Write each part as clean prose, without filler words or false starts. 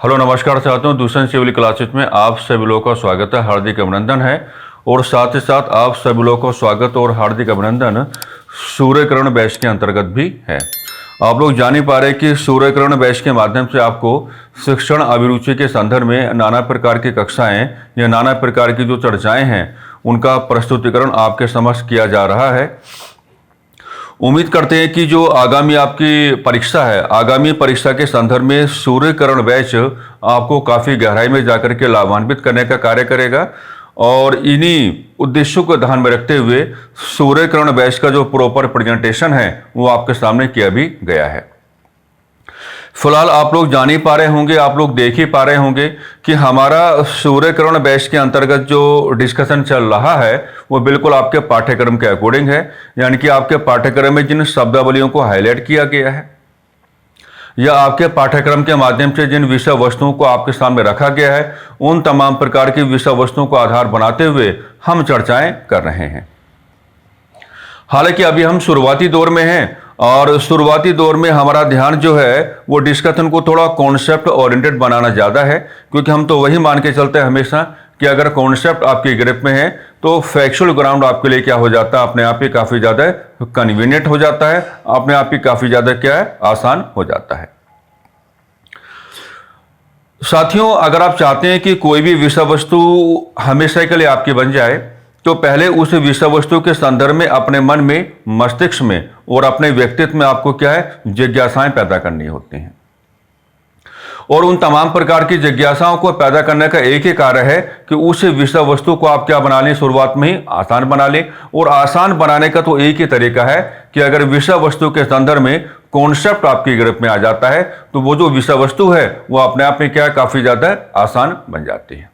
Hello नमस्कार साथियों, दूसरे सिविल क्लासेस में आप सभी लोगों का स्वागत है, हार्दिक अभिनंदन है। और साथ ही साथ आप सभी लोगों का स्वागत और हार्दिक अभिनंदन सूर्यकिरण बैच के अंतर्गत भी है। आप लोग जान ही पा रहे हैं कि सूर्यकिरण बैच के माध्यम से आपको शिक्षण अभिरुचि के संदर्भ में नाना प्रकार की कक्षाएं या नाना प्रकार की जो चर्चाएं हैं उनका प्रस्तुतिकरण आपके समक्ष किया जा रहा है। उम्मीद करते हैं कि जो आगामी आपकी परीक्षा है, आगामी परीक्षा के संदर्भ में सूर्यकिरण बैच आपको काफ़ी गहराई में जाकर के लाभान्वित करने का कार्य करेगा। और इन्हीं उद्देश्यों को ध्यान में रखते हुए सूर्यकिरण बैच का जो प्रॉपर प्रेजेंटेशन है वो आपके सामने किया भी गया है। फिलहाल आप लोग जान ही पा रहे होंगे, आप लोग देख ही पा रहे होंगे कि हमारा सूर्यकिरण बैच के अंतर्गत जो डिस्कशन चल रहा है वो बिल्कुल आपके पाठ्यक्रम के अकॉर्डिंग है। यानी कि आपके पाठ्यक्रम में जिन शब्दावलियों को हाईलाइट किया गया है या आपके पाठ्यक्रम के माध्यम से जिन विषय वस्तुओं को आपके सामने रखा गया है उन तमाम प्रकार की विषय वस्तुओं को आधार बनाते हुए हम चर्चाएं कर रहे हैं। हालांकि अभी हम शुरुआती दौर में हैं और शुरुआती दौर में हमारा ध्यान जो है वो डिस्कशन को थोड़ा कॉन्सेप्ट ओरिएंटेड बनाना ज़्यादा है, क्योंकि हम तो वही मान के चलते हैं हमेशा कि अगर कॉन्सेप्ट आपकी ग्रिप में है तो फैक्चुअल ग्राउंड आपके लिए क्या हो जाता है, अपने आप ही काफ़ी ज़्यादा कन्वीनियंट हो जाता है, अपने आप ही काफ़ी ज़्यादा क्या है, आसान हो जाता है। साथियों, अगर आप चाहते हैं कि कोई भी विषय वस्तु हमेशा के लिए आपकी बन जाए तो पहले उस विषय वस्तु के संदर्भ में अपने मन में, मस्तिष्क में और अपने व्यक्तित्व में आपको क्या है, जिज्ञासाएं पैदा करनी होती हैं। और उन तमाम प्रकार की जिज्ञासाओं को पैदा करने का एक ही कार्य है कि उस विषय वस्तु को आप क्या बना लें, शुरुआत में ही आसान बना लें। और आसान बनाने का तो एक ही तरीका है कि अगर विषय वस्तु के संदर्भ में कॉन्सेप्ट आपकी ग्रिप में आ जाता है तो वो जो विषय वस्तु है वो अपने आप में क्या है, काफी ज्यादा आसान बन जाती है।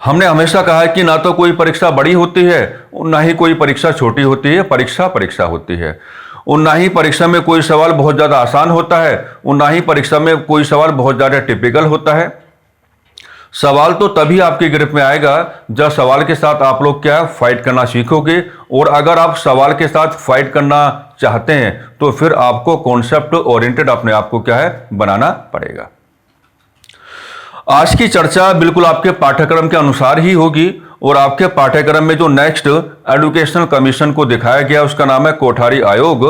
हमने हमेशा कहा है कि ना तो कोई परीक्षा बड़ी होती है और ना ही कोई परीक्षा छोटी होती है, परीक्षा परीक्षा होती है। और ना ही परीक्षा में कोई सवाल बहुत ज़्यादा आसान होता है और ना ही परीक्षा में कोई सवाल बहुत ज़्यादा टिपिकल होता है। सवाल तो तभी आपकी ग्रिप में आएगा जब सवाल के साथ आप लोग क्या फाइट करना सीखोगे। और अगर आप सवाल के साथ फाइट करना चाहते हैं तो फिर आपको कॉन्सेप्ट ओरिएंटेड अपने आप को क्या है, बनाना पड़ेगा। आज की चर्चा बिल्कुल आपके पाठ्यक्रम के अनुसार ही होगी और आपके पाठ्यक्रम में जो नेक्स्ट एजुकेशनल कमीशन को दिखाया गया उसका नाम है कोठारी आयोग।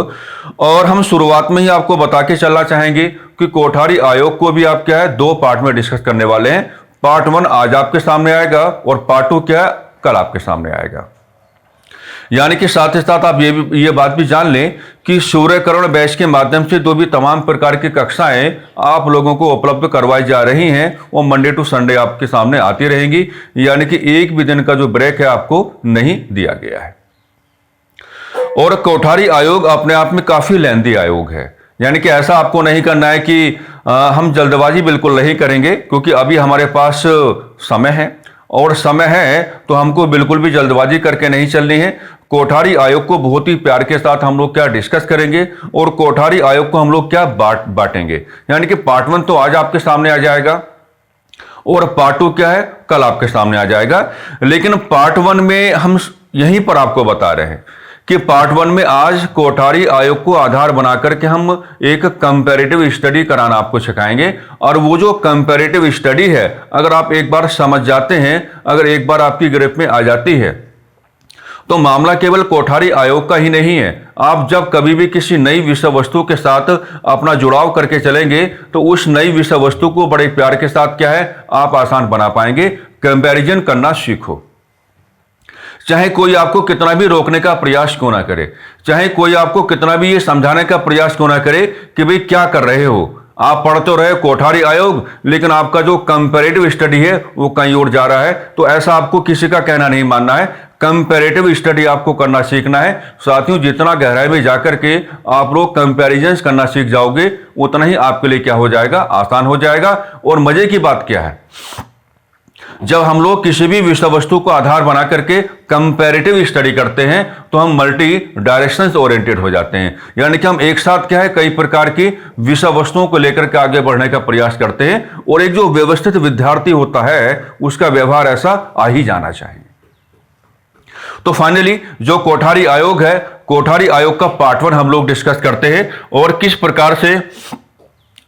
और हम शुरुआत में ही आपको बता के चलना चाहेंगे कि कोठारी आयोग को भी आप क्या है, दो पार्ट में डिस्कस करने वाले हैं। पार्ट 1 आज आपके सामने आएगा और पार्ट 2 क्या है, कल आपके सामने आएगा। यानी कि साथ ही साथ आप ये बात भी जान लें कि सूर्यकिरण बैच के माध्यम से जो भी तमाम प्रकार की कक्षाएं आप लोगों को उपलब्ध करवाई जा रही हैं वो मंडे टू संडे आपके सामने आती रहेंगी। यानी कि एक भी दिन का जो ब्रेक है आपको नहीं दिया गया है। और कोठारी आयोग अपने आप में काफी लेंथी आयोग है। यानी कि ऐसा आपको नहीं करना है कि हम जल्दबाजी बिल्कुल नहीं करेंगे, क्योंकि अभी हमारे पास समय है और समय है तो हमको बिल्कुल भी जल्दबाजी करके नहीं चलनी है। कोठारी आयोग को बहुत ही प्यार के साथ हम लोग क्या डिस्कस करेंगे और कोठारी आयोग को हम लोग क्या बांटेंगे। यानी कि पार्ट 1 तो आज आपके सामने आ जाएगा और पार्ट 2 क्या है, कल आपके सामने आ जाएगा। लेकिन पार्ट 1 में हम यहीं पर आपको बता रहे हैं कि पार्ट 1 में आज कोठारी आयोग को आधार बनाकर के हम एक कंपैरेटिव स्टडी कराना आपको सिखाएंगे। और वो जो कंपैरेटिव स्टडी है अगर आप एक बार समझ जाते हैं, अगर एक बार आपकी ग्रिप में आ जाती है तो मामला केवल कोठारी आयोग का ही नहीं है। आप जब कभी भी किसी नई विषय वस्तु के साथ अपना जुड़ाव करके चलेंगे तो उस नई विषय वस्तु को बड़े प्यार के साथ क्या है, आप आसान बना पाएंगे। कंपैरिजन करना सीखो। चाहे कोई आपको कितना भी रोकने का प्रयास क्यों ना करे, चाहे कोई आपको कितना भी ये समझाने का प्रयास क्यों ना करे कि भाई क्या कर रहे हो, आप पढ़ तो रहे कोठारी आयोग लेकिन आपका जो कंपैरेटिव स्टडी है वो कहीं और जा रहा है, तो ऐसा आपको किसी का कहना नहीं मानना है। कंपैरेटिव स्टडी आपको करना सीखना है। साथियों, जितना गहराई में जाकर के आप लोग कंपैरिजंस करना सीख जाओगे उतना ही आपके लिए क्या हो जाएगा, आसान हो जाएगा। और मजे की बात क्या है, जब हम लोग किसी भी विषय वस्तु को आधार बना करके कंपैरेटिव स्टडी करते हैं तो हम मल्टी डायरेक्शंस ओरिएंटेड हो जाते हैं। यानी कि हम एक साथ क्या है, कई प्रकार की विषय वस्तुओं को लेकर के आगे बढ़ने का प्रयास करते हैं। और एक जो व्यवस्थित विद्यार्थी होता है उसका व्यवहार ऐसा आ ही जाना चाहिए। तो फाइनली जो कोठारी आयोग है, कोठारी आयोग का पार्ट 1 हम लोग डिस्कस करते हैं और किस प्रकार से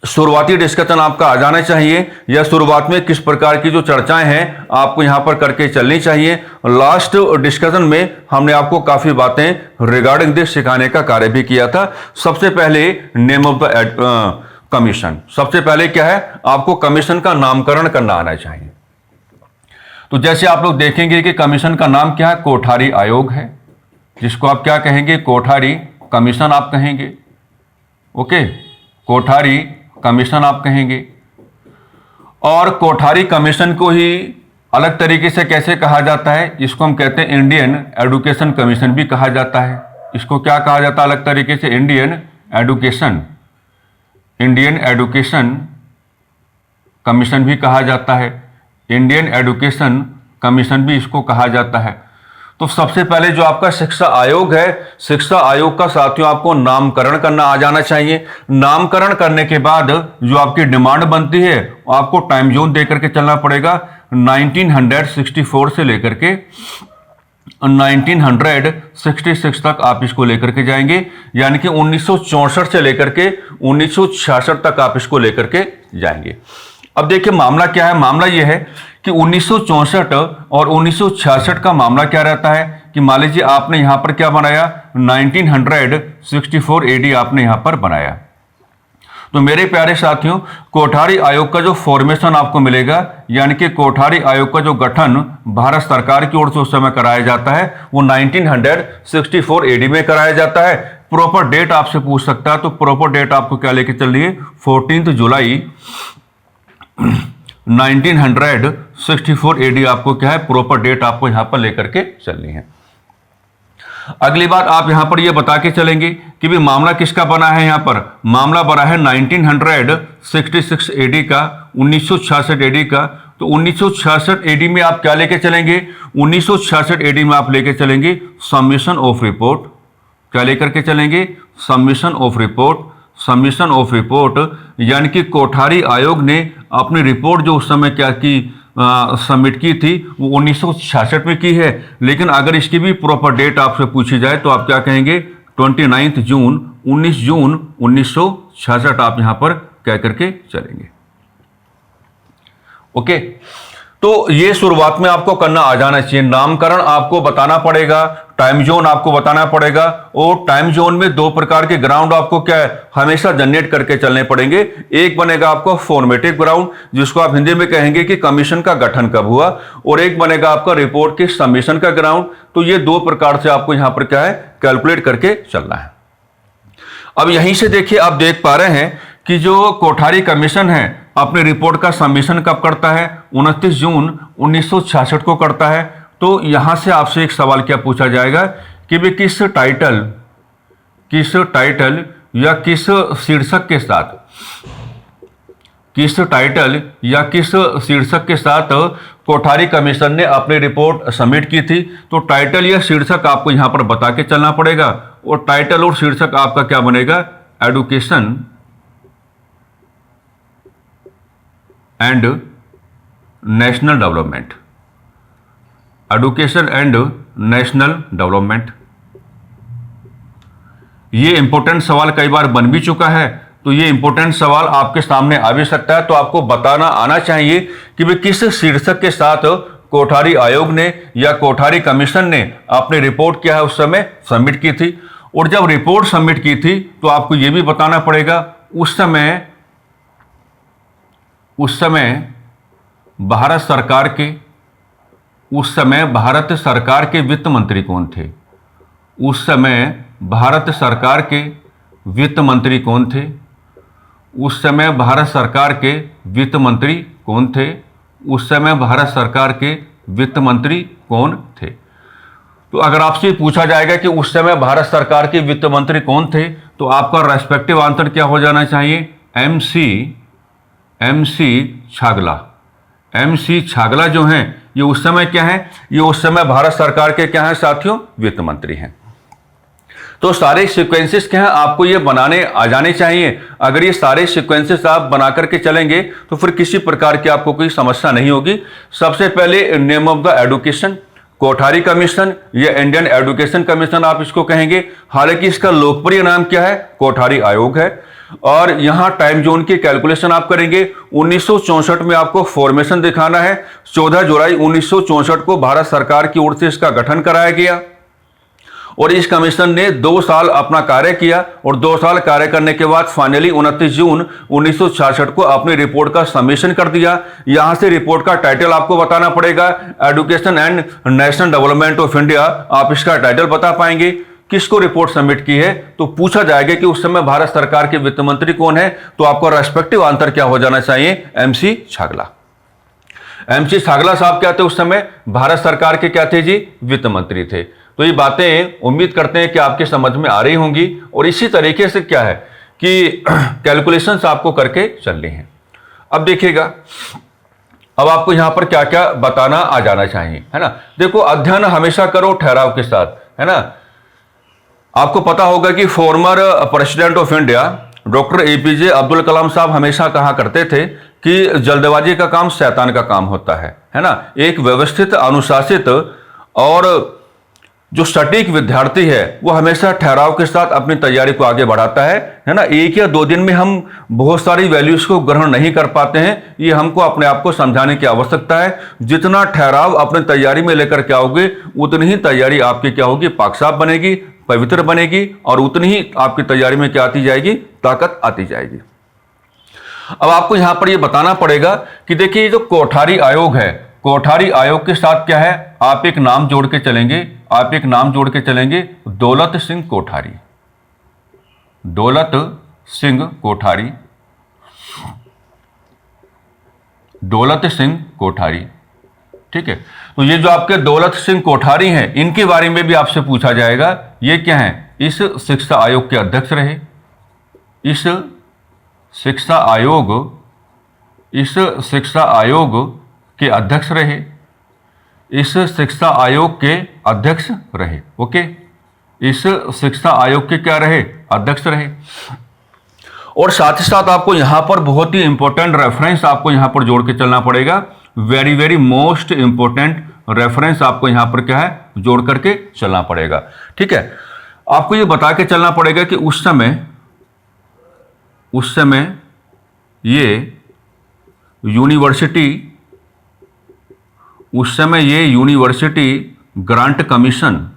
शुरुआती डिस्कशन आपका आ जाना चाहिए, या शुरुआत में किस प्रकार की जो चर्चाएं हैं आपको यहां पर करके चलनी चाहिए। लास्ट डिस्कशन में हमने आपको काफी बातें रिगार्डिंग दिस सिखाने का कार्य भी किया था। सबसे पहले नेम ऑफ द कमीशन, सबसे पहले क्या है, आपको कमीशन का नामकरण करना आना चाहिए। तो जैसे आप लोग देखेंगे कि कमीशन का नाम क्या है, कोठारी आयोग है, जिसको आप क्या कहेंगे, कोठारी कमीशन आप कहेंगे। ओके, कोठारी कमीशन आप कहेंगे। और कोठारी कमीशन को ही अलग तरीके से कैसे कहा जाता है, इसको हम कहते हैं इंडियन एजुकेशन कमीशन भी कहा जाता है। इसको क्या कहा जाता है अलग तरीके से, इंडियन एजुकेशन कमीशन भी कहा जाता है। इंडियन एजुकेशन कमीशन भी इसको कहा जाता है। तो सबसे पहले जो आपका शिक्षा आयोग है, शिक्षा आयोग का साथियों आपको नामकरण करना आ जाना चाहिए। नामकरण करने के बाद जो आपकी डिमांड बनती है आपको टाइम जोन देकर के चलना पड़ेगा। 1964 से लेकर के 1966 तक आप इसको लेकर के जाएंगे, यानी कि 1964 से लेकर के 1966 तक आप इसको लेकर के जाएंगे। अब देखिए मामला क्या है, मामला यह है कि 1964 और 1966 का मामला क्या रहता है कि मान लीजिए आपने यहां पर क्या बनाया, 1964 एडी आपने यहां पर बनाया। तो मेरे प्यारे साथियों, कोठारी आयोग का जो फॉर्मेशन आपको मिलेगा, यानी कि कोठारी आयोग का जो गठन भारत सरकार की ओर से उस समय कराया जाता है, वो 1964 एडी में कराया जाता है। प्रॉपर डेट आपसे पूछ सकता है, तो प्रॉपर डेट आपको क्या लेके चल रही है, 14 जुलाई 1964 एडी आपको क्या है, प्रॉपर डेट आपको यहां पर लेकर के चलनी है। अगली बात आप यहां पर यह बता के चलेंगे कि भी मामला किसका बना है, यहां पर मामला बना है 1966 एडी का, 1966 एडी का। तो 1966 एडी में आप क्या लेके चलेंगे, 1966 एडी में आप लेके चलेंगे सबमिशन ऑफ रिपोर्ट। क्या लेकर के चलेंगे, submission of report. Submission of report यानी कि कोठारी आयोग ने अपनी रिपोर्ट जो उस समय क्या की सबमिट की थी वो 1966 में की है, लेकिन अगर इसकी भी प्रॉपर डेट आपसे पूछी जाए तो आप क्या कहेंगे, 19 जून 1966 आप यहां पर कह करके चलेंगे। ओके, तो ये शुरुआत में आपको करना आ जाना चाहिए। नामकरण आपको बताना पड़ेगा, टाइम जोन आपको बताना पड़ेगा, और टाइम जोन में दो प्रकार के ग्राउंड आपको क्या है हमेशा जनरेट करके चलने पड़ेंगे। एक बनेगा आपका फॉर्मेटिव ग्राउंड, जिसको आप हिंदी में कहेंगे कि कमीशन का गठन कब हुआ, और एक बनेगा आपका रिपोर्ट के सबमिशन का ग्राउंड। तो ये दो प्रकार से आपको यहां पर क्या है कैलकुलेट करके चलना है। अब यहीं से देखिए, आप देख पा रहे हैं कि जो कोठारी कमीशन है अपनी रिपोर्ट का सबमिशन कब करता है, 29 जून 1966 को करता है। तो यहां से आपसे एक सवाल क्या पूछा जाएगा कि भी किस टाइटल या किस शीर्षक के साथ, किस टाइटल या किस शीर्षक के साथ कोठारी कमीशन ने अपनी रिपोर्ट सबमिट की थी। तो टाइटल या शीर्षक आपको यहां पर बता के चलना पड़ेगा, और टाइटल और शीर्षक आपका क्या बनेगा, education and national development. Education and national development, ये इंपॉर्टेंट सवाल कई बार बन भी चुका है, तो ये इंपॉर्टेंट सवाल आपके सामने आ भी सकता है। तो आपको बताना आना चाहिए कि वे किस शीर्षक के साथ कोठारी आयोग ने या कोठारी कमीशन ने अपनी रिपोर्ट क्या है उस समय सबमिट की थी। और जब रिपोर्ट सबमिट की थी तो आपको यह भी बताना पड़ेगा उस समय भारत सरकार के वित्त मंत्री कौन थे। उस समय भारत सरकार के वित्त मंत्री कौन थे। उस समय भारत सरकार के वित्त मंत्री कौन थे। उस समय भारत सरकार के वित्त मंत्री कौन थे। तो अगर आपसे पूछा जाएगा कि उस समय भारत सरकार के वित्त मंत्री कौन थे, तो आपका रेस्पेक्टिव आंसर क्या हो जाना चाहिए, एमसी छागला। एमसी छागला जो हैं ये उस समय क्या है, ये उस समय भारत सरकार के क्या हैं साथियों, वित्त मंत्री हैं। तो सारे सीक्वेंसेस क्या हैं आपको ये बनाने आ जाने चाहिए। अगर ये सारे सीक्वेंसेस आप बना करके चलेंगे तो फिर किसी प्रकार की आपको कोई समस्या नहीं होगी। सबसे पहले name of the education, Kothari commission या इंडियन एजुकेशन कमीशन आप इसको कहेंगे। हालांकि इसका लोकप्रिय नाम क्या है, कोठारी आयोग है। और यहां टाइम जोन की कैलकुलेशन आप करेंगे। 1964 में आपको फॉर्मेशन दिखाना है। 14 जुलाई 1964 को भारत सरकार की ओर से इसका गठन कराया गया और इस कमीशन ने 2 साल अपना कार्य किया और 2 साल कार्य करने के बाद फाइनली 29 जून 1966 को अपनी रिपोर्ट का सबमिशन कर दिया। यहां से रिपोर्ट का टाइटल आपको बताना पड़ेगा, education and national development of India. आप इसका टाइटल बता पाएंगे। किसको रिपोर्ट सबमिट की है, तो पूछा जाएगा कि उस समय भारत सरकार के वित्त मंत्री कौन है, तो आपका रेस्पेक्टिव आंसर क्या हो जाना चाहिए, एमसी छागला। एमसी छागला साहब क्या थे उस समय, भारत सरकार के क्या थे जी, वित्त मंत्री थे। तो ये बातें उम्मीद करते हैं कि आपके समझ में आ रही होंगी और इसी तरीके से क्या है कि कैलकुलेशंस आपको करके चलनी है। अब देखिएगा, अब आपको यहां पर क्या क्या बताना आ जाना चाहिए, है ना। देखो, अध्ययन हमेशा करो ठहराव के साथ, है ना। आपको पता होगा कि former president of India doctor APJ Abdul Kalam साहब हमेशा कहा करते थे कि जल्दबाजी का काम शैतान का काम होता है ना। एक व्यवस्थित, अनुशासित और जो सटीक विद्यार्थी है वो हमेशा ठहराव के साथ अपनी तैयारी को आगे बढ़ाता है ना। 1 या 2 दिन में हम बहुत सारी वैल्यूज को ग्रहण नहीं कर पाते हैं, ये हमको अपने आप को समझाने की आवश्यकता है। जितना ठहराव अपनी तैयारी में लेकर के आओगे उतनी ही तैयारी आपकी क्या होगी, पाकसाफ बनेगी, पवित्र बनेगी और उतनी ही आपकी तैयारी में क्या आती जाएगी, ताकत आती जाएगी। अब आपको यहां पर यह बताना पड़ेगा कि देखिए, ये जो कोठारी आयोग है, कोठारी आयोग के साथ क्या है, आप एक नाम जोड़ के चलेंगे, आप एक नाम जोड़ के चलेंगे, दौलत सिंह कोठारी। दौलत सिंह कोठारी, दौलत सिंह कोठारी, ठीक है। तो ये जो आपके दौलत सिंह कोठारी हैं, इनके बारे में भी आपसे पूछा जाएगा। ये क्या है, इस शिक्षा आयोग के अध्यक्ष रहे, इस शिक्षा आयोग, इस शिक्षा आयोग के अध्यक्ष रहे, इस शिक्षा आयोग के अध्यक्ष रहे, ओके। इस शिक्षा आयोग के क्या रहे, अध्यक्ष रहे। और साथ ही साथ आपको यहां पर बहुत ही इंपॉर्टेंट रेफरेंस आपको यहां पर जोड़ के चलना पड़ेगा। Very very most important reference आपको यहां पर क्या है, जोड़ करके चलना पड़ेगा, ठीक है। आपको ये बता के चलना पड़ेगा कि उस समय ये यूनिवर्सिटी, उस समय ये यूनिवर्सिटी ग्रांट कमीशन,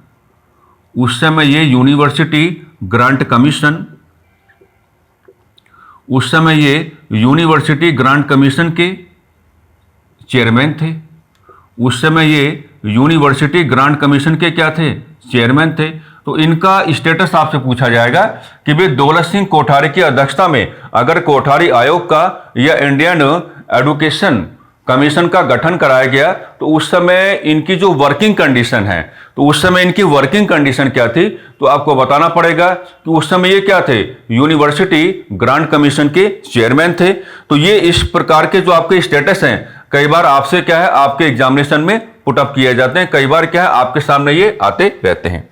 उस समय ये यूनिवर्सिटी ग्रांट कमीशन, उस समय ये यूनिवर्सिटी ग्रांट कमीशन के चेयरमैन थे। उस समय ये यूनिवर्सिटी ग्रांट कमीशन के क्या थे, चेयरमैन थे। तो इनका स्टेटस आपसे पूछा जाएगा कि भाई दौलत सिंह कोठारी की अध्यक्षता में अगर कोठारी आयोग का या इंडियन एजुकेशन कमीशन का गठन कराया गया तो उस समय इनकी जो वर्किंग कंडीशन है, तो उस समय इनकी वर्किंग कंडीशन क्या थी, तो आपको बताना पड़ेगा कि उस समय ये क्या थे, यूनिवर्सिटी ग्रांट कमीशन के चेयरमैन थे। तो ये इस प्रकार के जो आपके स्टेटस हैं, कई बार आपसे क्या है, आपके एग्जामिनेशन में पुटअप किए जाते हैं, कई बार क्या है, आपके सामने ये आते रहते हैं।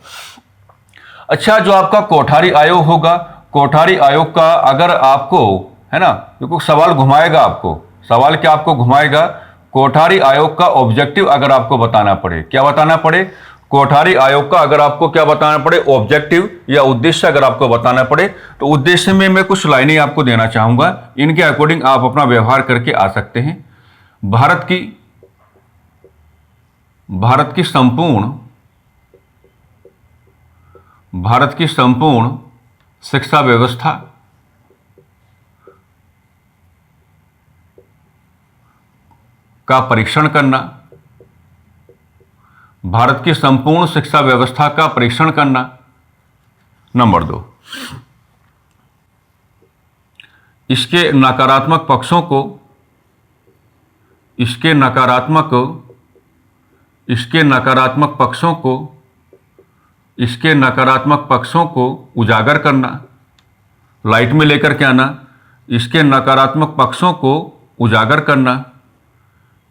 अच्छा, जो आपका कोठारी आयोग होगा, कोठारी आयोग का अगर आपको, है ना, देखो सवाल घुमाएगा आपको, सवाल क्या आपको घुमाएगा, कोठारी आयोग का ऑब्जेक्टिव अगर आपको बताना पड़े, क्या बताना पड़े, कोठारी आयोग का अगर आपको क्या बताना पड़े, ऑब्जेक्टिव या उद्देश्य अगर आपको बताना पड़े, तो उद्देश्य में मैं कुछ लाइनें आपको देना चाहूंगा, इनके अकॉर्डिंग आप अपना व्यवहार करके आ सकते हैं। भारत की संपूर्ण शिक्षा व्यवस्था का परीक्षण करना, भारत की संपूर्ण शिक्षा व्यवस्था का परीक्षण करना। नंबर 2, इसके नकारात्मक पक्षों को, इसके नकारात्मक पक्षों को उजागर करना, लाइट में लेकर के आना, इसके नकारात्मक पक्षों को उजागर करना,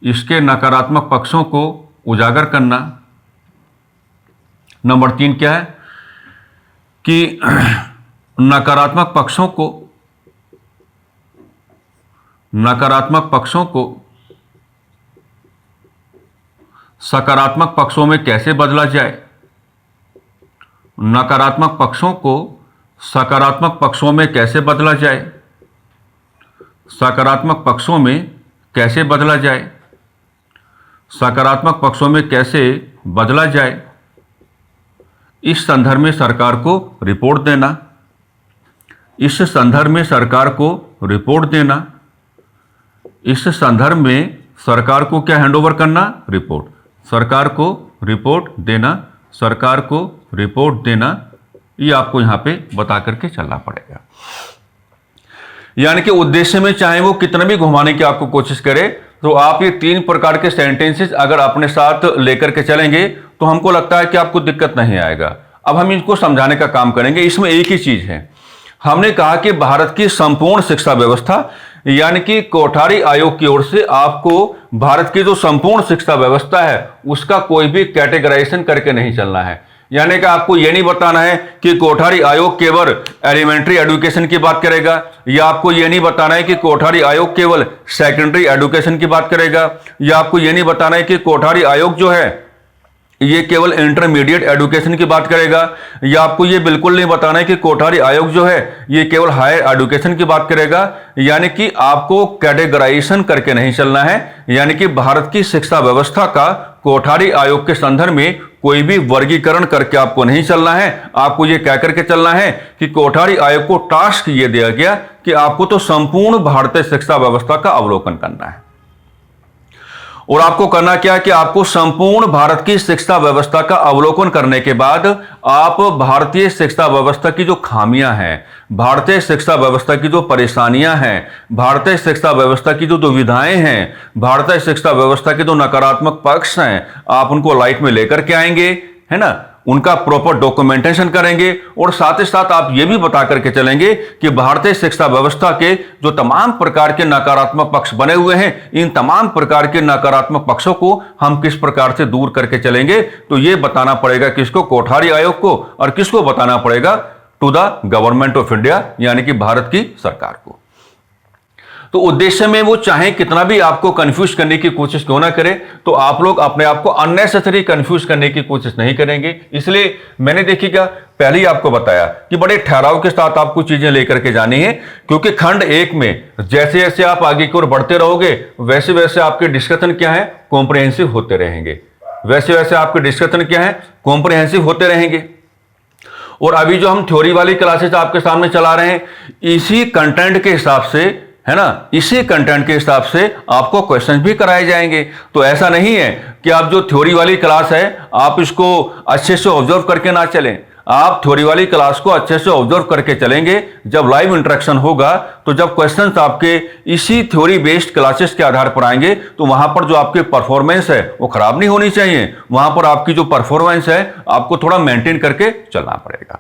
इसके नकारात्मक पक्षों को उजागर करना। नंबर 3 क्या है कि नकारात्मक पक्षों को सकारात्मक पक्षों में कैसे बदला जाए, नकारात्मक पक्षों को सकारात्मक पक्षों में कैसे बदला जाए, सकारात्मक पक्षों में कैसे बदला जाए, सकारात्मक पक्षों में कैसे बदला जाए, इस संदर्भ में सरकार को रिपोर्ट देना, इस संदर्भ में सरकार को रिपोर्ट देना, इस संदर्भ में सरकार को क्या हैंडओवर करना, रिपोर्ट, सरकार को रिपोर्ट देना, सरकार को रिपोर्ट देना, ये आपको यहां पे बता करके चलना पड़ेगा। यानी कि उद्देश्य में चाहे वो कितना भी घुमाने की आपको कोशिश करे, तो आप ये 3 प्रकार के सेंटेंसेस अगर अपने साथ लेकर के चलेंगे तो हमको लगता है कि आपको दिक्कत नहीं आएगा। अब हम इनको समझाने का काम करेंगे। इसमें एक ही चीज है, हमने कहा कि भारत की संपूर्ण शिक्षा व्यवस्था, यानी कि कोठारी आयोग की ओर से आपको भारत की जो संपूर्ण शिक्षा व्यवस्था है उसका कोई भी कैटेगराइजेशन करके नहीं चलना है। यानी कि आपको यह नहीं बताना है कि कोठारी आयोग केवल एलिमेंट्री एजुकेशन की बात करेगा, या आपको यह नहीं बताना है कि कोठारी आयोग केवल सेकेंडरी एजुकेशन की बात करेगा, या आपको यह नहीं बताना है कि कोठारी आयोग जो है ये केवल इंटरमीडिएट एजुकेशन की बात करेगा, या आपको ये बिल्कुल नहीं बताना है कि कोठारी आयोग जो है ये केवल हायर एजुकेशन की बात करेगा। यानी कि आपको कैटेगराइजेशन करके नहीं चलना है। यानी कि भारत की शिक्षा व्यवस्था का कोठारी आयोग के संदर्भ में कोई भी वर्गीकरण करके आपको नहीं चलना है। आपको ये कह करके चलना है कि कोठारी आयोग को टास्क ये दिया गया कि आपको तो संपूर्ण भारतीय शिक्षा व्यवस्था का अवलोकन करना है, और आपको करना क्या है कि आपको संपूर्ण भारत की शिक्षा व्यवस्था का अवलोकन करने के बाद आप भारतीय शिक्षा व्यवस्था की जो खामियां हैं, भारतीय शिक्षा व्यवस्था की जो परेशानियां हैं, भारतीय शिक्षा व्यवस्था की जो दुविधाएं हैं, भारतीय शिक्षा व्यवस्था के जो नकारात्मक पक्ष हैं, आप उनको लाइट में लेकर के आएंगे, है ना, उनका प्रॉपर डॉक्यूमेंटेशन करेंगे, और साथ ही साथ आप ये भी बता करके चलेंगे कि भारतीय शिक्षा व्यवस्था के जो तमाम प्रकार के नकारात्मक पक्ष बने हुए हैं, इन तमाम प्रकार के नकारात्मक पक्षों को हम किस प्रकार से दूर करके चलेंगे। तो ये बताना पड़ेगा किसको, कोठारी आयोग को, और किसको बताना पड़ेगा, to the government of India, यानी कि भारत की सरकार को। तो उद्देश्य में वो चाहे कितना भी आपको कंफ्यूज करने की कोशिश क्यों ना करे, तो आप लोग अपने आप को अननेसेसरी कंफ्यूज करने की कोशिश नहीं करेंगे। इसलिए मैंने देखिएगा पहले ही आपको बताया कि बड़े ठहराव के साथ आपको चीजें लेकर के जानी है, क्योंकि खंड 1 में जैसे जैसे आप आगे की ओर बढ़ते रहोगे वैसे वैसे आपके डिस्कशन क्या है, कॉम्प्रिहेंसिव होते रहेंगे, वैसे वैसे आपके डिस्कशन क्या है, कॉम्प्रिहेंसिव होते रहेंगे। और अभी जो हम थ्योरी वाली क्लासेस आपके सामने चला रहे हैं, इसी कंटेंट के हिसाब से, है ना, इसी कंटेंट के हिसाब से आपको क्वेश्चन भी कराए जाएंगे। तो ऐसा नहीं है कि आप जो थ्योरी वाली क्लास है आप इसको अच्छे से ऑब्जर्व करके ना चलें। आप थ्योरी वाली क्लास को अच्छे से ऑब्जर्व करके चलेंगे। जब लाइव इंटरेक्शन होगा, तो जब क्वेश्चंस आपके इसी थ्योरी बेस्ड क्लासेस के आधार पर आएंगे, तो वहां पर जो आपकी परफॉर्मेंस है वो खराब नहीं होनी चाहिए। वहां पर आपकी जो परफॉर्मेंस है आपको थोड़ा मेंटेन करके चलना पड़ेगा।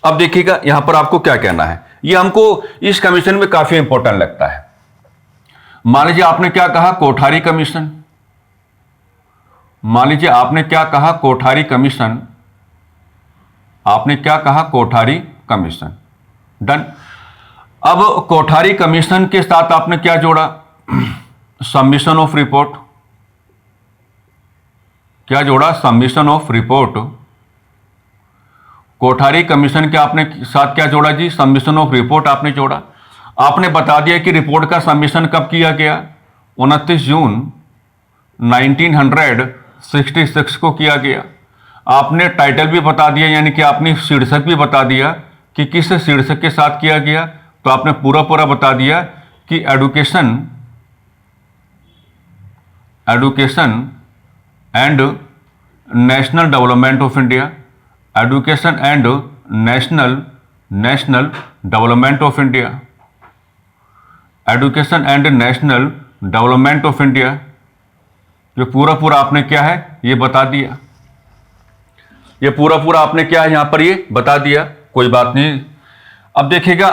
अब देखिएगा यहां पर आपको क्या कहना है, ये हमको इस कमीशन में काफी इंपॉर्टेंट लगता है। मान लीजिए आपने क्या कहा, कोठारी कमीशन। मान लीजिए आपने क्या कहा, कोठारी कमीशन। आपने क्या कहा, कोठारी कमीशन। डन। अब कोठारी कमीशन के साथ आपने क्या जोड़ा, सबमिशन ऑफ रिपोर्ट। क्या जोड़ा, submission of report. Kothari commission के आपने साथ क्या जोड़ा जी, सबमिशन ऑफ रिपोर्ट आपने जोड़ा। आपने बता दिया कि रिपोर्ट का सबमिशन कब किया गया, 29 जून 1966 को किया गया। आपने टाइटल भी बता दिया, यानी कि आपने शीर्षक भी बता दिया कि किस शीर्षक के साथ किया गया। तो आपने पूरा पूरा बता दिया कि education and national development of India, education and national development of India, education and national development of India. ये पूरा पूरा आपने क्या है ये बता दिया। ये पूरा पूरा आपने क्या है यहां पर ये बता दिया, कोई बात नहीं। अब देखिएगा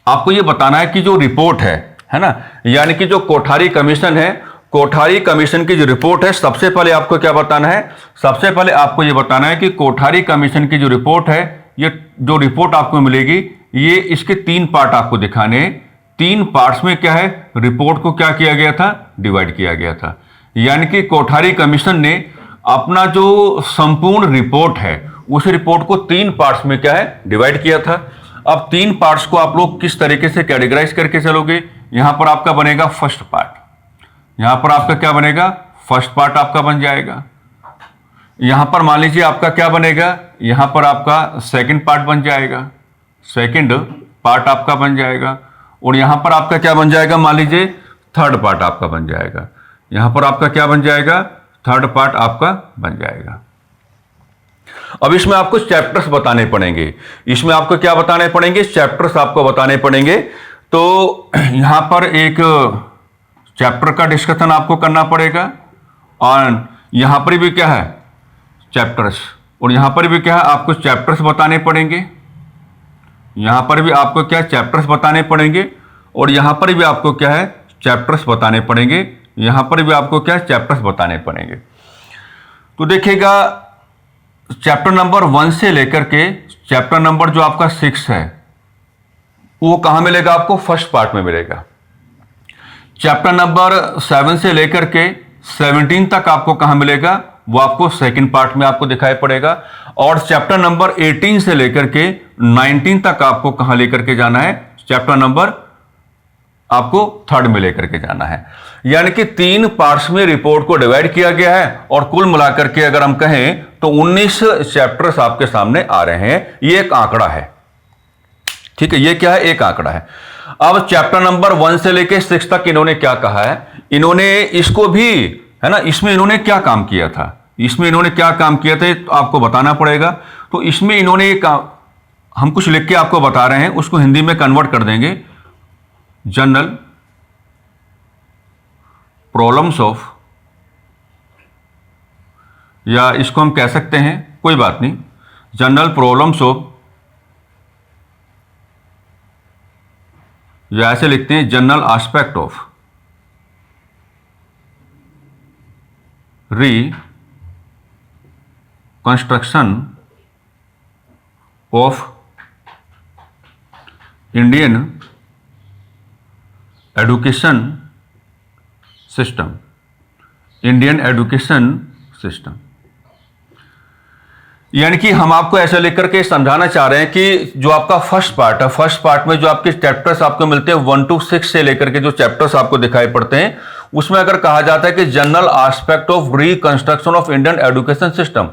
आपको ये बताना है कि जो रिपोर्ट है ना, यानी कि जो कोठारी कमीशन है, कोठारी कमीशन की जो रिपोर्ट है, सबसे पहले आपको क्या बताना है, सबसे पहले आपको ये बताना है कि कोठारी कमीशन की जो रिपोर्ट है, ये जो रिपोर्ट आपको मिलेगी, ये इसके 3 पार्ट आपको दिखाने हैं। 3 पार्ट्स में क्या है, रिपोर्ट को क्या किया गया था, डिवाइड किया गया था। यानी कि कोठारी कमीशन ने अपना जो संपूर्ण रिपोर्ट है उस रिपोर्ट को 3 पार्ट्स में क्या है डिवाइड किया था। अब 3 पार्ट्स को आप लोग किस तरीके से कैटेगराइज करके चलोगे, यहां पर आपका बनेगा फर्स्ट पार्ट, यहां पर आपका क्या बनेगा फर्स्ट पार्ट आपका बन जाएगा, यहां पर मान लीजिए आपका क्या बनेगा, यहां पर आपका सेकंड पार्ट बन जाएगा, सेकंड पार्ट आपका बन जाएगा, और यहां पर आपका क्या बन जाएगा, मान लीजिए थर्ड पार्ट आपका बन जाएगा, यहां पर आपका क्या बन जाएगा, थर्ड पार्ट आपका बन जाएगा। अब इसमें आपको चैप्टर्स बताने पड़ेंगे, इसमें आपको क्या बताने पड़ेंगे, चैप्टर्स आपको बताने पड़ेंगे। तो यहां पर एक चैप्टर का डिस्कशन आपको करना पड़ेगा, और यहां पर भी क्या है चैप्टर्स, और यहां पर भी क्या है आपको चैप्टर्स बताने पड़ेंगे, यहां पर भी आपको क्या चैप्टर्स बताने पड़ेंगे, और यहां पर भी आपको क्या है चैप्टर्स बताने पड़ेंगे, यहां पर भी आपको क्या चैप्टर्स बताने पड़ेंगे। तो देखिएगा चैप्टर नंबर 1 से लेकर के चैप्टर नंबर जो आपका 6 है वो कहां मिलेगा आपको, फर्स्ट पार्ट में मिलेगा। चैप्टर नंबर 7 से लेकर के 17 तक आपको कहां मिलेगा, वो आपको सेकंड पार्ट में आपको दिखाई पड़ेगा। और चैप्टर नंबर 18 से लेकर के 19 तक आपको कहां लेकर के जाना है, चैप्टर नंबर आपको थर्ड में लेकर के जाना है। यानी कि 3 पार्ट्स में रिपोर्ट को डिवाइड किया गया है, और कुल मिलाकर के अगर हम कहें तो 19 चैप्टर्स आपके सामने आ रहे हैं। ये एक आंकड़ा है, ठीक है, ये क्या है, एक आंकड़ा है। अब चैप्टर नंबर 1 से लेकर 6 तक इन्होंने क्या कहा है, इन्होंने इसको भी है ना, इसमें इन्होंने क्या काम किया था, इसमें इन्होंने क्या काम किया था तो आपको बताना पड़ेगा। तो इसमें इन्होंने एक हम कुछ लिख के आपको बता रहे हैं, उसको हिंदी में कन्वर्ट कर देंगे। जनरल प्रॉब्लम्स ऑफ, या इसको हम कह सकते हैं, कोई बात नहीं, जनरल प्रॉब्लम्स ऑफ, या ऐसे लिखते हैं general aspect of reconstruction of Indian education system, Indian education system. यानी कि हम आपको ऐसा लेकर के समझाना चाह रहे हैं कि जो आपका फर्स्ट पार्ट है, फर्स्ट पार्ट में जो आपके चैप्टर्स आपको मिलते हैं 1 to 6 से लेकर के जो चैप्टर्स आपको दिखाई पड़ते हैं, उसमें अगर कहा जाता है कि general aspect of reconstruction of Indian education system,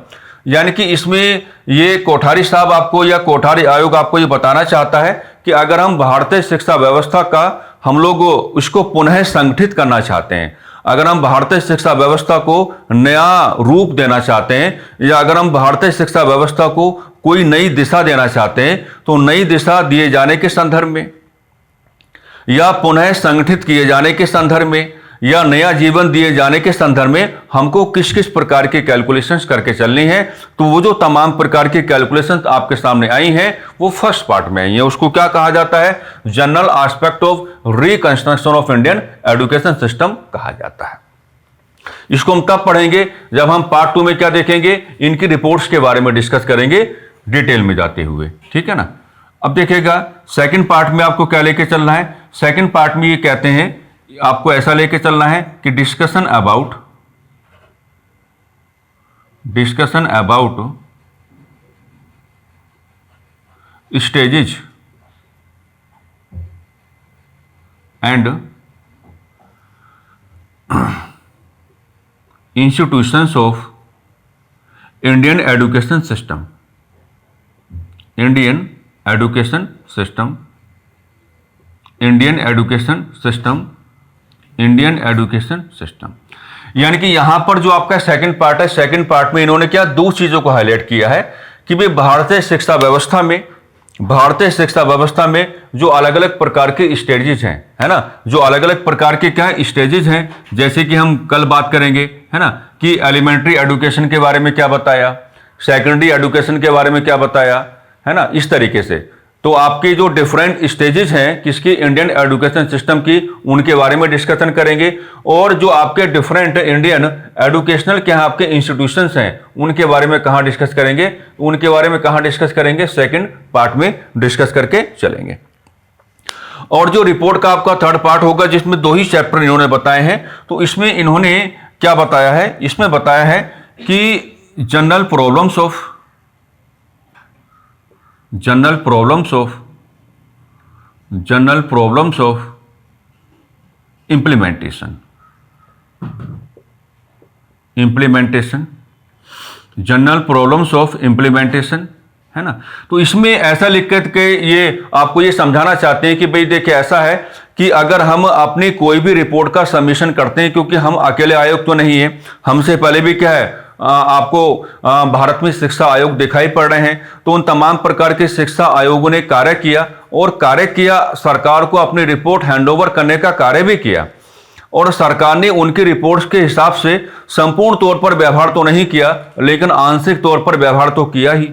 यानी कि इसमें ये कोठारी साहब आपको या कोठारी आयोग आपको ये बताना चाहता है कि अगर हम भारतीय शिक्षा व्यवस्था का हम लोग उसको पुनः संगठित करना चाहते हैं, अगर हम भारतीय शिक्षा व्यवस्था को नया रूप देना चाहते हैं, या अगर हम भारतीय शिक्षा व्यवस्था को कोई नई दिशा देना चाहते हैं, तो नई दिशा दिए जाने के संदर्भ में, या पुनः संगठित किए जाने के संदर्भ में, या नया जीवन दिए जाने के संदर्भ में हमको किस किस प्रकार की कैलकुलेशंस करके चलनी है। तो वो जो तमाम प्रकार की कैलकुलेशंस आपके सामने आई हैं वो फर्स्ट पार्ट में आई है। उसको क्या कहा जाता है, general aspect of reconstruction of Indian education system कहा जाता है। इसको हम कब पढ़ेंगे, जब हम पार्ट 2 में क्या देखेंगे, इनकी रिपोर्ट्स के बारे में डिस्कस करेंगे डिटेल में जाते हुए, ठीक है ना। अब देखिएगा सेकंड पार्ट में आपको क्या लेके चलना है, सेकंड पार्ट में ये कहते हैं आपको ऐसा लेके चलना है कि discussion about stages and institutions of Indian education system, Indian education system, Indian education system, Indian education system. यानी कि यहां पर जो आपका सेकंड पार्ट है, सेकंड पार्ट में इन्होंने क्या दो चीजों को हाईलाइट किया है कि भाई भारतीय शिक्षा व्यवस्था में जो अलग अलग प्रकार के स्टेजेज हैं, है ना, जो अलग अलग प्रकार के क्या स्टेजेज हैं, जैसे कि हम कल बात करेंगे, है ना, कि एलिमेंट्री एजुकेशन के बारे में क्या बताया, सेकेंडरी एजुकेशन के बारे में क्या बताया, है ना, इस तरीके से। तो आपके जो डिफरेंट स्टेजेस हैं किसकी, इंडियन एजुकेशन सिस्टम की, उनके बारे में डिस्कशन करेंगे। और जो आपके डिफरेंट इंडियन एजुकेशनल क्या आपके इंस्टीट्यूशंस हैं, उनके बारे में कहाँ डिस्कस करेंगे, उनके बारे में कहाँ डिस्कस करेंगे, सेकंड पार्ट में डिस्कस करके चलेंगे। और जो रिपोर्ट का आपका थर्ड पार्ट होगा जिसमें 2 ही चैप्टर इन्होंने बताए हैं, तो इसमें इन्होंने क्या बताया है, इसमें बताया है कि general problems of general problems of implementation, general problems of implementation, है ना। तो इसमें ऐसा लिख के ये आपको ये समझाना चाहते हैं कि भाई देखिए ऐसा है कि अगर हम अपनी कोई भी रिपोर्ट का सबमिशन करते हैं, क्योंकि हम अकेले आयोग तो नहीं है, हमसे पहले भी क्या है आपको भारत में शिक्षा आयोग दिखाई पड़ रहे हैं, तो उन तमाम प्रकार के शिक्षा आयोगों ने कार्य किया और सरकार को अपनी रिपोर्ट हैंडओवर करने का कार्य भी किया, और सरकार ने उनकी रिपोर्ट्स के हिसाब से संपूर्ण तौर पर व्यवहार तो नहीं किया, लेकिन आंशिक तौर पर व्यवहार तो किया ही।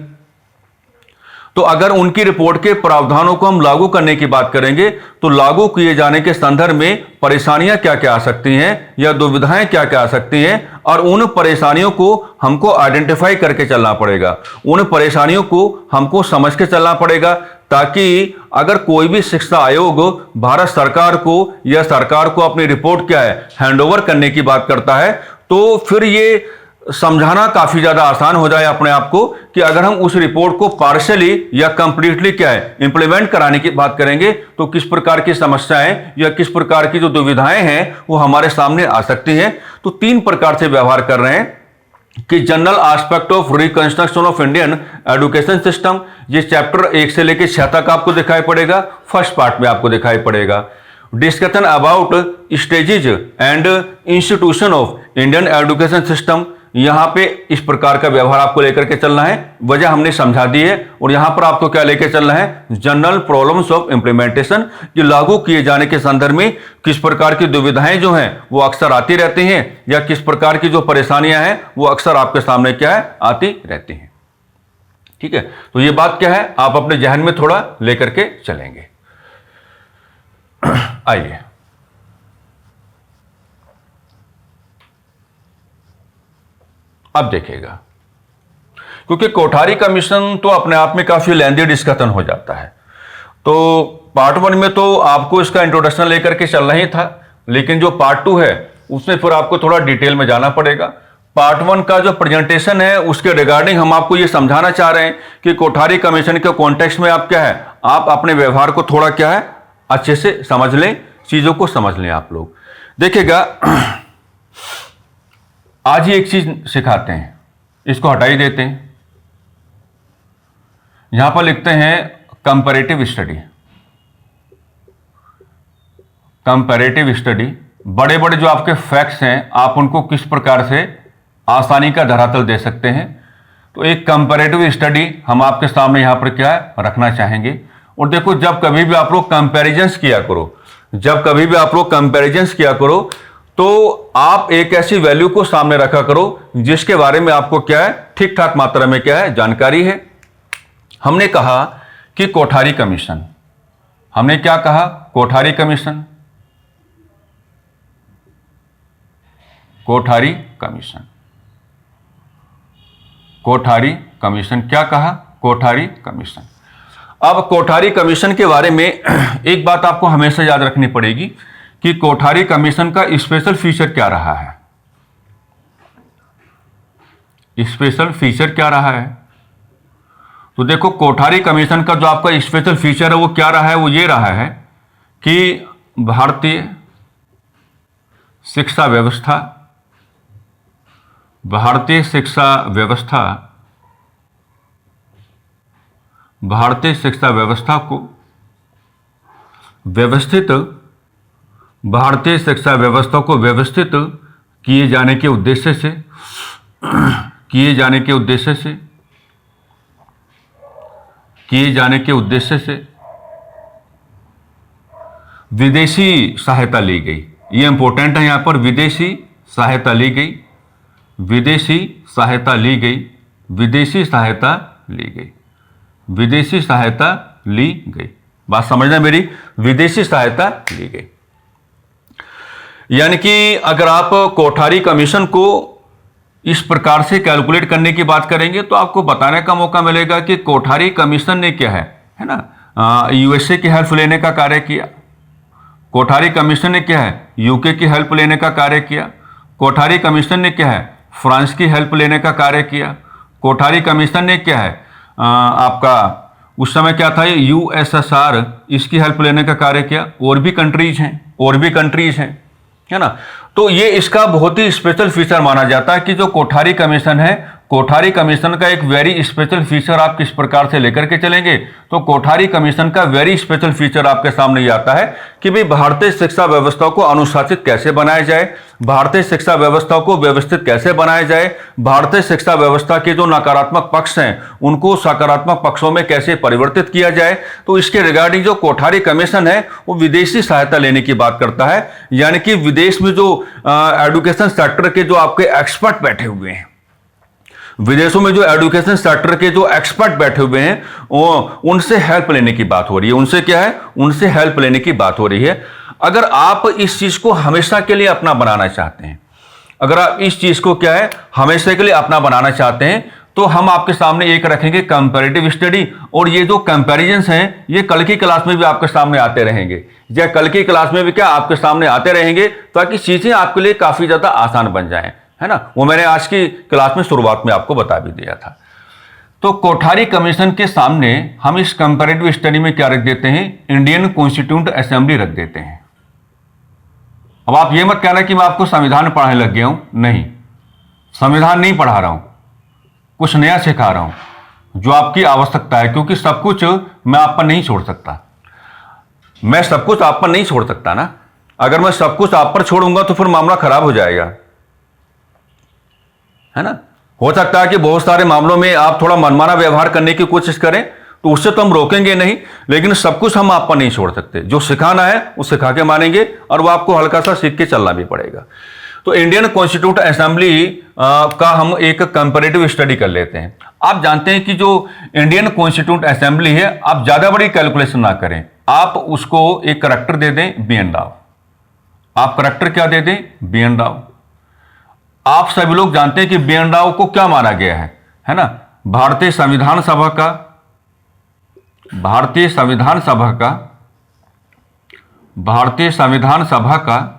तो अगर उनकी रिपोर्ट के प्रावधानों को हम लागू करने की बात करेंगे, तो लागू किए जाने के संदर्भ में परेशानियां क्या क्या आ सकती हैं या दुविधाएं क्या क्या आ सकती हैं, और उन परेशानियों को हमको आइडेंटिफाई करके चलना पड़ेगा, उन परेशानियों को हमको समझ के चलना पड़ेगा, ताकि अगर कोई भी शिक्षा आयोग भारत सरकार को या सरकार को अपनी रिपोर्ट क्या है हैंडओवर करने की बात करता है, तो फिर ये समझाना काफी ज्यादा आसान हो जाए अपने आप को कि अगर हम उस रिपोर्ट को पार्शियली या कंप्लीटली क्या है इंप्लीमेंट कराने की बात करेंगे, तो किस प्रकार की समस्याएं या किस प्रकार की जो दुविधाएं हैं वो हमारे सामने आ सकती हैं। तो 3 प्रकार से व्यवहार कर रहे हैं कि general aspect of reconstruction of Indian education system, ये चैप्टर 1 से लेकर 6 तक आपको दिखाई पड़ेगा, फर्स्ट पार्ट में आपको दिखाई पड़ेगा। Discussion about stages and institution of Indian education system, यहां पे इस प्रकार का व्यवहार आपको लेकर के चलना है, वजह हमने समझा दी है, और यहां पर आपको क्या लेकर चलना है, जनरल प्रॉब्लम्स ऑफ इंप्लीमेंटेशन, कि लागू किए जाने के संदर्भ में किस प्रकार की दुविधाएं जो हैं वो अक्सर आती रहती हैं, या किस प्रकार की जो परेशानियां हैं वो अक्सर आपके सामने क्या है आती रहती हैं। ठीक है, तो ये बात क्या है आप अपने जहन में थोड़ा लेकर के चलेंगे। आइए अब देखिएगा, क्योंकि कोठारी कमीशन तो अपने आप में काफी लेंदी डिस्कशन हो जाता है, तो पार्ट 1 में तो आपको इसका इंट्रोडक्शन लेकर के चलना ही था, लेकिन जो पार्ट 2 है उसमें फिर आपको थोड़ा डिटेल में जाना पड़ेगा। पार्ट 1 का जो प्रेजेंटेशन है उसके रिगार्डिंग हम आपको ये समझाना चाह रहे हैं कि कोठारी कमीशन के कॉन्टेक्स्ट में आप क्या है आप अपने व्यवहार को थोड़ा क्या है अच्छे से समझ लें, चीजों को समझ लें। आप लोग देखिएगा, आज ही एक चीज सिखाते हैं, इसको हटा ही देते हैं। यहां पर लिखते हैं कंपैरेटिव स्टडी। कंपैरेटिव स्टडी, बड़े बड़े जो आपके फैक्ट्स हैं आप उनको किस प्रकार से आसानी का धरातल दे सकते हैं। तो एक कंपैरेटिव स्टडी हम आपके सामने यहां पर क्या है रखना चाहेंगे। और देखो, जब कभी भी आप लोग कंपैरिजंस किया करो, जब कभी भी आप लोग कंपैरिजंस किया करो, तो आप एक ऐसी वैल्यू को सामने रखा करो जिसके बारे में आपको क्या है ठीक ठाक मात्रा में क्या है जानकारी है। हमने कहा कि कोठारी कमीशन, हमने क्या कहा, Kothari commission, Kothari commission, Kothari commission, क्या कहा, कोठारी कमीशन। अब कोठारी कमीशन के बारे में एक बात आपको हमेशा याद रखनी पड़ेगी कि कोठारी कमीशन का स्पेशल फीचर क्या रहा है। स्पेशल फीचर क्या रहा है, तो देखो कोठारी कमीशन का जो आपका स्पेशल फीचर है वो क्या रहा है, वो ये रहा है कि भारतीय शिक्षा व्यवस्था, भारतीय शिक्षा व्यवस्था, भारतीय शिक्षा व्यवस्था को व्यवस्थित, भारतीय शिक्षा व्यवस्था को व्यवस्थित किए जाने के उद्देश्य से, किए जाने के उद्देश्य से, किए जाने के उद्देश्य से विदेशी सहायता ली गई। ये इंपॉर्टेंट है यहां पर, विदेशी सहायता ली गई, विदेशी सहायता ली गई, विदेशी सहायता ली गई, विदेशी सहायता ली गई। बात समझना मेरी, विदेशी सहायता ली गई। यानी कि अगर आप कोठारी कमीशन को इस प्रकार से कैलकुलेट करने की बात करेंगे तो आपको बताने का मौका मिलेगा कि कोठारी कमीशन ने क्या है ना, यूएसए की हेल्प लेने का कार्य किया। कोठारी कमीशन ने क्या है यूके की हेल्प लेने का कार्य किया। कोठारी कमीशन ने क्या है फ्रांस की हेल्प लेने का कार्य किया। कोठारी कमीशन ने क्या है आपका उस समय क्या था, ये यूएसएसआर इसकी हेल्प लेने का कार्य किया। और भी कंट्रीज हैं, है ना। तो ये इसका बहुत ही स्पेशल फीचर माना जाता है कि जो कोठारी कमीशन है, कोठारी कमीशन का एक वेरी स्पेशल फीचर आप किस प्रकार से लेकर के चलेंगे, तो कोठारी कमीशन का वेरी स्पेशल फीचर आपके सामने ये आता है कि भाई भारतीय शिक्षा व्यवस्था को अनुशासित कैसे बनाया जाए, भारतीय शिक्षा व्यवस्था को व्यवस्थित कैसे बनाया जाए, भारतीय शिक्षा व्यवस्था के जो नकारात्मक पक्ष हैं उनको सकारात्मक पक्षों में कैसे परिवर्तित किया जाए। तो इसके रिगार्डिंग जो कोठारी कमीशन है वो विदेशी सहायता लेने की बात करता है, यानी कि विदेश में जो एजुकेशन सेक्टर के जो आपके एक्सपर्ट बैठे हुए हैं, विदेशों में जो एजुकेशन सेक्टर के जो एक्सपर्ट बैठे हुए हैं उनसे हेल्प लेने की बात हो रही है। उनसे क्या है, उनसे हेल्प लेने की बात हो रही है। अगर आप इस चीज को हमेशा के लिए अपना बनाना चाहते हैं, अगर आप इस चीज को क्या है हमेशा के लिए अपना बनाना चाहते हैं, तो हम आपके सामने एक रखेंगे कंपैरेटिव स्टडी। और ये जो कंपैरिजंस हैं ये कल की क्लास में भी आपके सामने आते रहेंगे, या कल की क्लास में भी क्या आपके सामने आते रहेंगे, ताकि चीजें आपके लिए काफी ज्यादा आसान बन जाएं, है ना। वो मैंने आज की क्लास में शुरुआत में आपको बता भी दिया था। तो कोठारी कमीशन के सामने हम इस कंपैरेटिव स्टडी में क्या रख देते हैं, इंडियन कॉन्स्टिट्यूएंट असेंबली रख देते हैं। अब आप ये मत कहना कि मैं आपको संविधान पढ़ाने लग गया हूं, नहीं, संविधान नहीं पढ़ा रहा हूं, कुछ नया सिखा रहा हूं जो आपकी आवश्यकता है, क्योंकि सब कुछ मैं आप पर नहीं छोड़ सकता। मैं सब कुछ आप पर नहीं छोड़ सकता ना। अगर मैं सब कुछ आप पर छोड़ूंगा तो फिर मामला खराब हो जाएगा, है ना। हो सकता है कि बहुत सारे मामलों में आप थोड़ा मनमाना व्यवहार करने की कोशिश करें, तो उससे तो हम रोकेंगे नहीं, लेकिन सब कुछ हम आप पर नहीं छोड़ सकते। जो सिखाना है वो सिखा के मानेंगे, और वो आपको हल्का सा सीख के चलना भी पड़ेगा। तो इंडियन कॉन्स्टिट्यूएंट असेंबली का हम एक कंपैरेटिव स्टडी कर लेते हैं। आप जानते हैं कि जो इंडियन कॉन्स्टिट्यूएंट असेंबली है, आप ज्यादा बड़ी कैलकुलेशन ना करें, आप उसको एक करैक्टर दे दें बी.एन. राव। आप करैक्टर क्या दे दें, बी.एन. राव। आप सभी लोग जानते हैं कि बी.एन. राव को क्या माना गया है ना, भारतीय संविधान सभा का, भारतीय संविधान सभा का, भारतीय संविधान सभा का,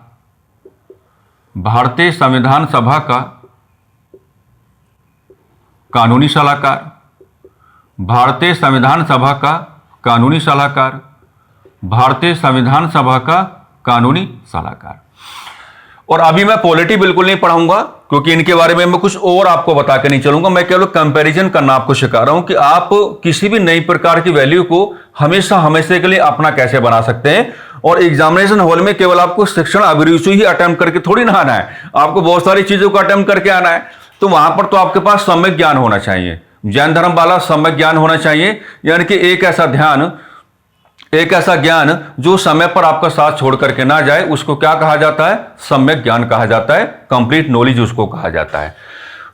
भारतीय संविधान सभा का कानूनी सलाहकार, भारतीय संविधान सभा का कानूनी सलाहकार, भारतीय संविधान सभा का कानूनी सलाहकार। और अभी मैं पॉलिटी बिल्कुल नहीं पढ़ाऊंगा, क्योंकि इनके बारे में मैं कुछ और आपको बता के नहीं चलूंगा। मैं केवल कंपैरिजन करना आपको सिखा रहा हूं कि आप किसी भी नई प्रकार की वैल्यू को हमेशा के लिए अपना कैसे बना सकते हैं। और एग्जामिनेशन हॉल में केवल आपको शिक्षण अभिरुचि ही अटेम्प्ट करके थोड़ी ना आना है, आपको बहुत सारी चीजों को अटेम्प्ट करके आना है। तो वहां पर तो आपके पास सम्यक ज्ञान होना चाहिए, जैन धर्म वाला सम्यक ज्ञान होना चाहिए, यानी कि एक ऐसा ज्ञान जो समय पर आपका साथ छोड़ करके ना जाए, उसको क्या कहा जाता है, सम्यक ज्ञान कहा जाता है, कंप्लीट नॉलेज उसको कहा जाता है।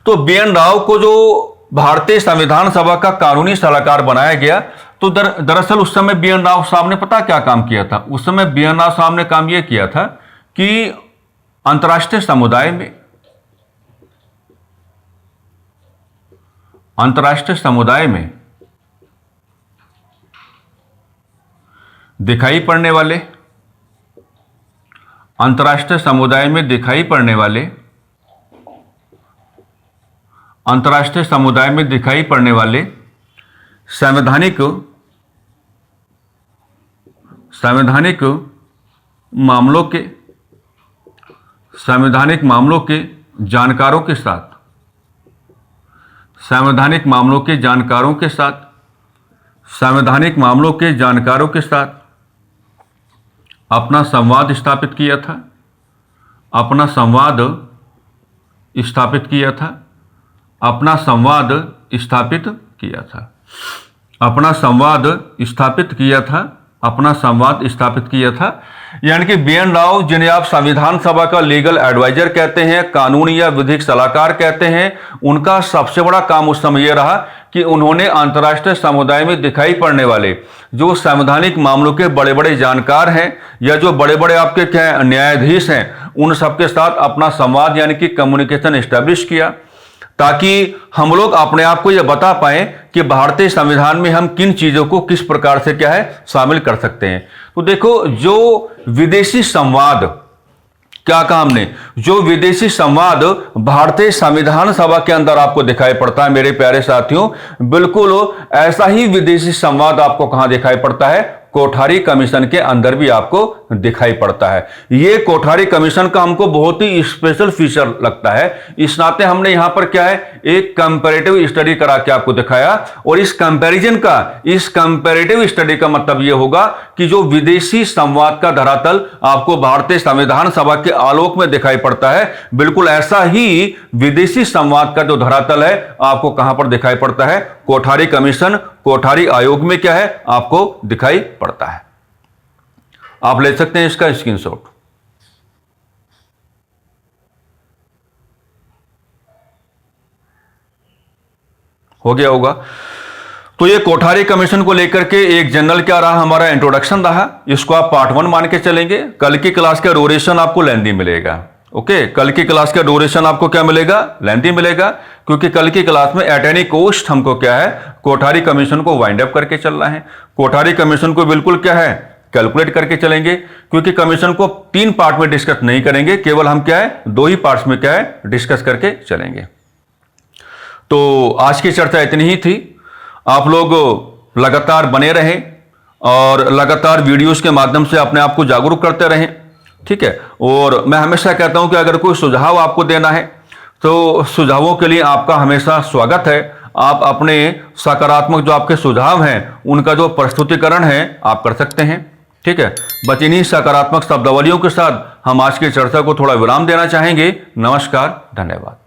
तो बी.एन. राव को जो भारतीय संविधान सभा का कानूनी सलाहकार बनाया गया, तो दरअसल उस समय बी.एन. राव साहब ने पता क्या काम किया था। उस समय बी.एन. राव साहब ने काम यह किया था कि अंतर्राष्ट्रीय समुदाय में दिखाई पड़ने वाले, अंतर्राष्ट्रीय समुदाय में दिखाई पड़ने वाले, अंतर्राष्ट्रीय समुदाय में दिखाई पड़ने वाले संवैधानिक मामलों के जानकारों के साथ, संवैधानिक मामलों के जानकारों के साथ अपना संवाद स्थापित किया था, अपना संवाद स्थापित किया था, अपना संवाद स्थापित किया था, अपना संवाद स्थापित किया था, अपना संवाद स्थापित किया था। यानी कि बी.एन. राव, जिन्हें आप संविधान सभा का लीगल एडवाइजर कहते हैं, कानूनी या विधिक सलाहकार कहते हैं, उनका सबसे बड़ा काम उस समय यह रहा कि उन्होंने अंतर्राष्ट्रीय समुदाय में दिखाई पड़ने वाले जो संवैधानिक मामलों के बड़े बड़े जानकार हैं, या जो बड़े बड़े आपके क्या न्यायाधीश हैं, उन सबके साथ अपना संवाद यानी कि कम्युनिकेशन एस्टेब्लिश किया, ताकि हम लोग अपने आप को यह बता पाए कि भारतीय संविधान में हम किन चीजों को किस प्रकार से क्या है शामिल कर सकते हैं। तो देखो, जो विदेशी संवाद क्या कहा हमने? जो विदेशी संवाद भारतीय संविधान सभा के अंदर आपको दिखाई पड़ता है मेरे प्यारे साथियों, बिल्कुल ऐसा ही विदेशी संवाद आपको कहां दिखाई पड़ता है? कोठारी कमीशन के अंदर भी आपको दिखाई पड़ता है। यह कोठारी कमीशन का हमको बहुत ही स्पेशल फीचर लगता है। इस नाते हमने यहां पर क्या है, एक कंपैरेटिव स्टडी करा के आपको दिखाया। और इस कंपैरेटिव स्टडी का मतलब यह होगा कि जो विदेशी संवाद का धरातल आपको भारतीय संविधान सभा के आलोक में दिखाई पड़ता है, बिल्कुल ऐसा ही विदेशी संवाद का जो धरातल है आपको कहां पर दिखाई पड़ता है? कोठारी कमीशन, कोठारी आयोग में क्या है, आपको दिखाई पड़ता है। आप ले सकते हैं इसका स्क्रीनशॉट। हो गया होगा। तो ये कोठारी कमीशन को लेकर के एक जनरल क्या रहा, हमारा इंट्रोडक्शन रहा। इसको आप पार्ट 1 मान के चलेंगे। कल की क्लास का ड्यूरेशन आपको लेंथी मिलेगा। ओके, कल की क्लास का ड्यूरेशन आपको क्या मिलेगा? लेंथी मिलेगा, क्योंकि कल की क्लास में एट एनी कॉस्ट हमको क्या है, कोठारी कमीशन को वाइंड अप करके चलना है। कोठारी कमीशन को बिल्कुल क्या है, कैलकुलेट करके चलेंगे, क्योंकि कमीशन को 3 पार्ट में डिस्कस नहीं करेंगे, केवल हम क्या है 2 ही पार्ट्स में क्या है डिस्कस करके चलेंगे। तो आज की चर्चा इतनी ही थी। आप लोग लगातार बने रहें और लगातार वीडियोस के माध्यम से अपने आप को जागरूक करते रहें, ठीक है। और मैं हमेशा कहता हूं कि अगर कोई सुझाव आपको देना है तो सुझावों के लिए आपका हमेशा स्वागत है। आप अपने सकारात्मक जो आपके सुझाव हैं उनका जो प्रस्तुतिकरण है आप कर सकते हैं, ठीक है। बस इन्हीं सकारात्मक शब्दावलियों के साथ हम आज की चर्चा को थोड़ा विराम देना चाहेंगे। नमस्कार, धन्यवाद।